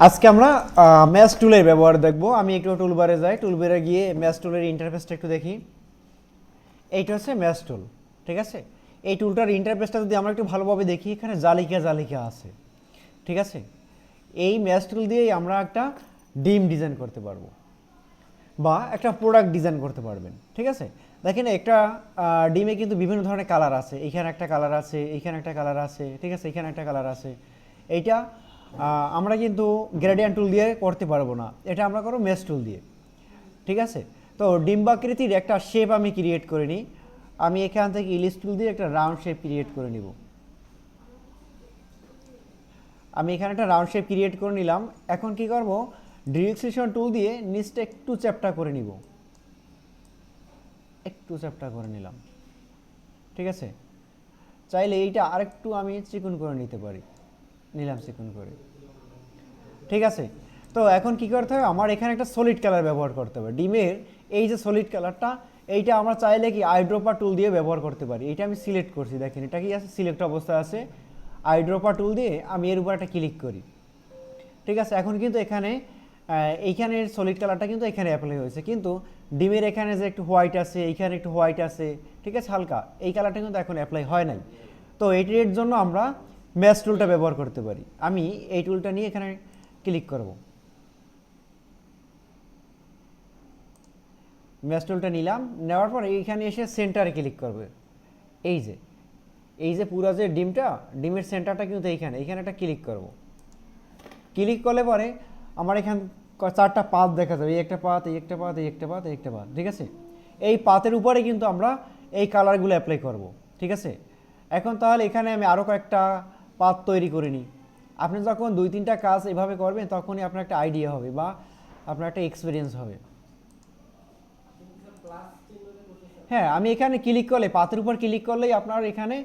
আজকে আমরা ম্যাচ টুলের ব্যবহার দেখব। আমি একটু টুলবারে যাই, টুলবারে গিয়ে ম্যাচ টুলের ইন্টারফেসটা একটু দেখি। এইটা হচ্ছে ম্যাচ টুল, ঠিক আছে। এই টুলটার ইন্টারফেসটা যদি আমরা একটু ভালোভাবে দেখি, এখানে জালিকা জালিকা আছে, ঠিক আছে। এই ম্যাচ টুল দিয়েই আমরা একটা ডিম ডিজাইন করতে পারবো বা একটা প্রোডাক্ট ডিজাইন করতে পারবেন, ঠিক আছে। দেখেন একটা ডিমে কিন্তু বিভিন্ন ধরনের কালার আছে, এইখানে একটা কালার আছে, এইখানে একটা কালার আছে, ঠিক আছে, এখানে একটা কালার আছে। এইটা আমরা কিন্তু গ্রেডিয়েন্ট টুল দিয়ে করতে পারবো না, এটা আমরা করবো মেশ টুল দিয়ে, ঠিক আছে। তো ডিম্বাকৃতির একটা শেপ আমি ক্রিয়েট করে নিই। আমি এখান থেকে ইলিশ টুল দিয়ে একটা রাউন্ড শেপ ক্রিয়েট করে নিব। আমি এখানে একটা রাউন্ড শেপ ক্রিয়েট করে নিলাম। এখন কি করব, ডিরেকশন টুল দিয়ে নিচটা একটু চ্যাপ্টা করে নিব, একটু চ্যাপ্টা করে নিলাম, ঠিক আছে। চাইলে এইটা আরেকটু আমি চিকন করে নিতে পারি, নিলাম চিকন করে, ঠিক আছে। তো এখন কি করতে হবে, আমার এখানে একটা সলিড কালার ব্যবহার করতে হবে ডিমের। এই যে সলিড কালারটা, এইটা আমরা চাইলে কি আইড্রপার টুল দিয়ে ব্যবহার করতে পারি। এটা আমি সিলেক্ট করছি, দেখেন এটা কি আছে, সিলেক্ট অবস্থায় আছে। আইড্রপার টুল দিয়ে আমি এর উপর একটা ক্লিক করি, ঠিক আছে। এখন কিন্তু এখানে এইখানের সলিড কালারটা কিন্তু এখানে অ্যাপ্লাই হয়েছে, কিন্তু ডিমের এখানে যে একটু হোয়াইট আছে, এইখানে একটু হোয়াইট আছে, ঠিক আছে, হালকা, এই কালারটা কিন্তু এখন অ্যাপ্লাই হয় নাই। তো এটির জন্য আমরা ম্যাচ টুলটা ব্যবহার করতে পারি। আমি এই টুলটা নিয়ে এখানে ক্লিক করব, ম্যাচ টুলটা নিলাম, নেওয়ার পর এইখানে এসে সেন্টারে ক্লিক করবে। এই যে এই যে পুরো যে ডিমটা, ডিমের সেন্টারটা কিন্তু এইখানে, এইখানে একটা ক্লিক করব। ক্লিক করলে পরে আমার এখান চারটা পাত দেখা যাবে, এই একটা পাত, এই একটা পাত, এই একটা পাত, এই একটা পাত, ঠিক আছে। এই পাতের উপরে কিন্তু আমরা এই কালারগুলো অ্যাপ্লাই করব, ঠিক আছে। এখন তাহলে এখানে আমি আরও কয়েকটা পাত তৈরি করে নিই। আপনি যখন 2-3টা কাজ এভাবে করবেন, তখনই আপনার একটা আইডিয়া হবে বা আপনার একটা এক্সপিরিয়েন্স হবে। হ্যাঁ, আমি এখানে ক্লিক করলে, পাতের উপর ক্লিক করলেই আপনার এখানে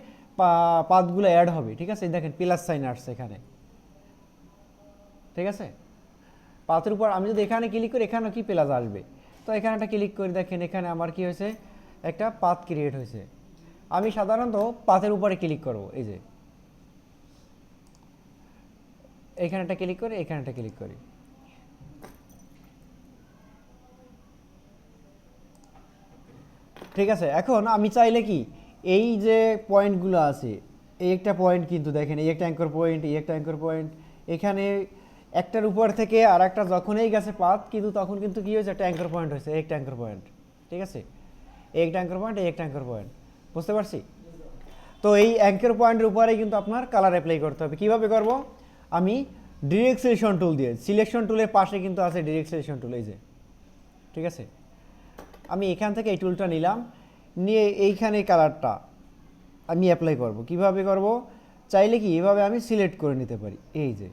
পাতগুলো অ্যাড হবে, ঠিক আছে। দেখেন প্লাস সাইন আসছে এখানে, ঠিক আছে। পাতের উপর আমি যদি এখানে ক্লিক করি, এখানেও কি প্লাস আসবে। তো এখানে একটা ক্লিক করি, দেখেন এখানে আমার কি হয়েছে, একটা পাত ক্রিয়েট হয়েছে। আমি সাধারণত পাতের উপরে ক্লিক করব, এই যে এখানে একটা ক্লিক করি, এখানে একটা ক্লিক করি, ঠিক আছে। এখন আমি চাইলে কি, এই যে পয়েন্টগুলো আছে, এই একটা পয়েন্ট কিন্তু দেখেন, এই একটা অ্যাঙ্কর পয়েন্ট, এই একটা অ্যাঙ্কর পয়েন্ট, এখানে একটার উপর থেকে আর একটা যখনই গেছে পাত, কিন্তু তখন কিন্তু কি হয়েছে, একটা অ্যাঙ্কর পয়েন্ট হয়েছে, একটা অ্যাঙ্কর পয়েন্ট, ঠিক আছে। এই একটা অ্যাঙ্কর পয়েন্ট, এই একটা অ্যাঙ্কর পয়েন্ট, বুঝতে পারছি। তো এই অ্যাঙ্কর পয়েন্টের উপরে কিন্তু আপনার কালার অ্যাপ্লাই করতে হবে। কীভাবে করব, আমি ডিরেক্ট সিলেকশন টুল দিয়ে, সিলেকশন টুলের পাশে কিন্তু আছে ডিরেক্ট সিলেকশন টুল, এই যে, ঠিক আছে। আমি এখান থেকে এই টুলটা নিলাম, নিয়ে এইখানে কালারটা আমি অ্যাপ্লাই করব। কিভাবে করব, চাইলে কি এভাবে আমি সিলেক্ট করে নিতে পারি। এই যে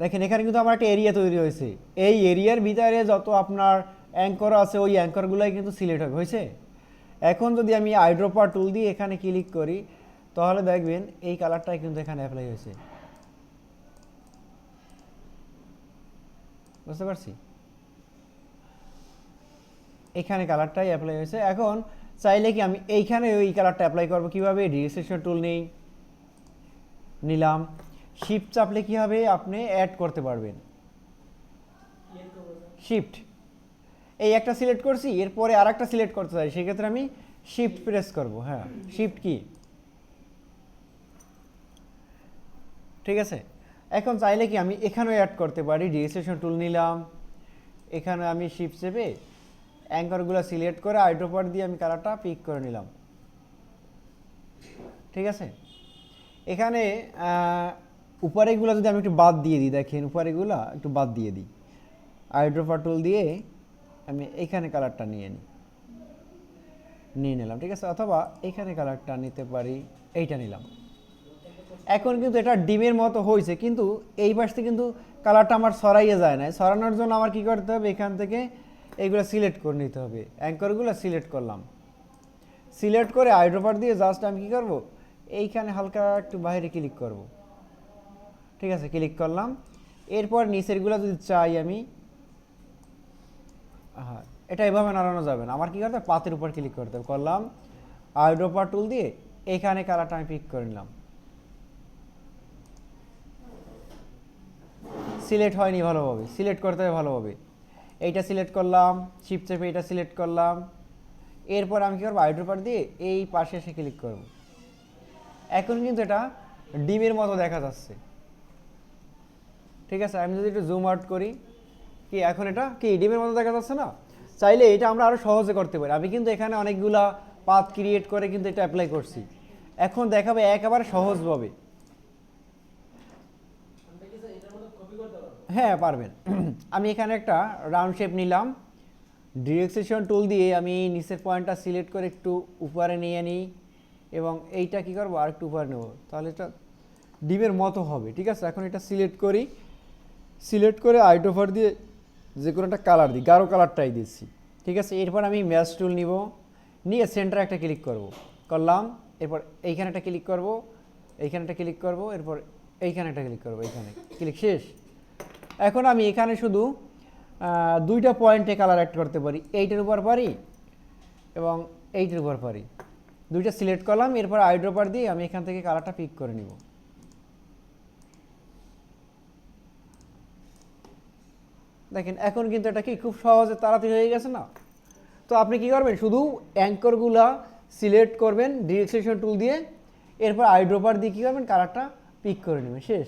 দেখেন এখানে কিন্তু আমার একটা এরিয়া তৈরি হয়েছে, এই এরিয়ার ভিতরে যত আপনার অ্যাঙ্কর আছে, ওই অ্যাঙ্করগুলোই কিন্তু সিলেক্ট হবে, হয়েছে। এখন যদি আমি আইড্রপার টুল দিয়ে এখানে ক্লিক করি, তাহলে দেখবেন এই কালারটাই কিন্তু এখানে অ্যাপ্লাই হয়েছে, বুঝতে পারছি। এখানে কালারটাই অ্যাপ্লাই হয়েছে। এখন চাইলে কি আমি এইখানে ওই কালারটা অ্যাপ্লাই করবো। কীভাবে, ডিরেকশন টুল নেই, নিলাম, শিফট চাপলে কী হবে, আপনি অ্যাড করতে পারবেন। শিফট, এই একটা সিলেক্ট করছি, এরপরে আর একটা সিলেক্ট করতে চাই, সেক্ষেত্রে আমি শিফট প্রেস করব। হ্যাঁ, শিফট কি, ঠিক আছে। এখন চাইলে কি আমি এখানেও অ্যাড করতে পারি, ডিরেকশন টুল নিলাম, এখানে আমি শিফট চেপে অ্যাঙ্করগুলো সিলেক্ট করে আইড্রপার দিয়ে আমি কালারটা পিক করে নিলাম, ঠিক আছে। এখানে উপরেগুলো যদি আমি একটু বাদ দিয়ে দিই, দেখেন উপরেগুলো একটু বাদ দিয়ে দিই, আইড্রপার টুল দিয়ে আমি এইখানে কালারটা নিয়ে নিলাম, ঠিক আছে। অথবা এইখানে কালারটা নিতে পারি, এইটা নিলাম। এখন কিন্তু এটা ডিমের মতো হয়েছে, কিন্তু এই পাশ থেকে কিন্তু কালারটা আমার সরাইয়ে যায় না। সরানোর জন্য আমার কি করতে হবে, এখান থেকে এইগুলো সিলেক্ট করে নিতে হবে, অ্যাঙ্করগুলো সিলেক্ট করলাম, সিলেক্ট করে আইড্রপার দিয়ে জাস্ট আমি কী করবো, এইখানে হালকা একটু বাইরে ক্লিক করব, ঠিক আছে, ক্লিক করলাম। এরপর নিচেরগুলো যদি চাই আমি, হ্যাঁ, এটা এভাবে নাড়ানো যাবে না, আমার কী করতে হবে, পাতের উপর ক্লিক করতে হবে, করলাম, আইড্রপার টুল দিয়ে এইখানে কালারটা আমি পিক করে নিলাম। সিলেক্ট হয়নি ভালোভাবে, সিলেক্ট করতে হবে ভালোভাবে। এইটা সিলেক্ট করলাম, শিফট চেপে এটা সিলেক্ট করলাম, এরপর আমি কী করবো, আইড্রপার দিয়ে এই পাশে এসে ক্লিক করব। এখন কিন্তু এটা ডিমের মতো দেখা যাচ্ছে, ঠিক আছে। আমি যদি একটু জুম আউট করি, কি এখন এটা কি ডিমের মতো দেখা যাচ্ছে না? চাইলে এটা আমরা আরও সহজে করতে পারি। আমি কিন্তু এখানে অনেকগুলা পাথ ক্রিয়েট করে কিন্তু এটা অ্যাপ্লাই করছি। এখন দেখাবে একেবারে সহজভাবে। হ্যাঁ পারবেন। আমি এখানে একটা রাউন্ড শেপ নিলাম, ডিরেকশন টুল দিয়ে আমি নিচের পয়েন্টটা সিলেক্ট করে একটু উপরে নিয়ে নিই, এবং এইটা কী করবো আর একটু উপরে নেব, তাহলে এটা ডিমের মতো হবে, ঠিক আছে। এখন এটা সিলেক্ট করি, সিলেক্ট করে আইড্রপার দিয়ে যে কোনো একটা কালার দিই, গাঢ় কালারটাই দিচ্ছি, ঠিক আছে। এরপর আমি ম্যাচ টুল নিব, নিয়ে সেন্টারে একটা ক্লিক করলাম, এরপর এইখানে একটা ক্লিক করব, এইখানে একটা ক্লিক করব, এরপর এইখানে একটা ক্লিক করব, এইখানে ক্লিক শেষ। এখন আমি এখানে শুধু দুইটা পয়েন্টে কালার অ্যাড করতে পারি, এইটার উপর পারি এবং এইটার উপর পারি। দুইটা সিলেক্ট করলাম, এরপর আইড্রপার দিয়ে আমি এখান থেকে কালারটা পিক করে নিব। দেখেন এখন কিন্তু এটা কি খুব সহজে তাড়াতাড়ি হয়ে গেছে না? তো আপনি কি করবেন, শুধু অ্যাঙ্করগুলা সিলেক্ট করবেন ডিরেকশন টুল দিয়ে, এরপর আইড্রপার দিয়ে কী করবেন, কালারটা পিক করে নেবেন, শেষ।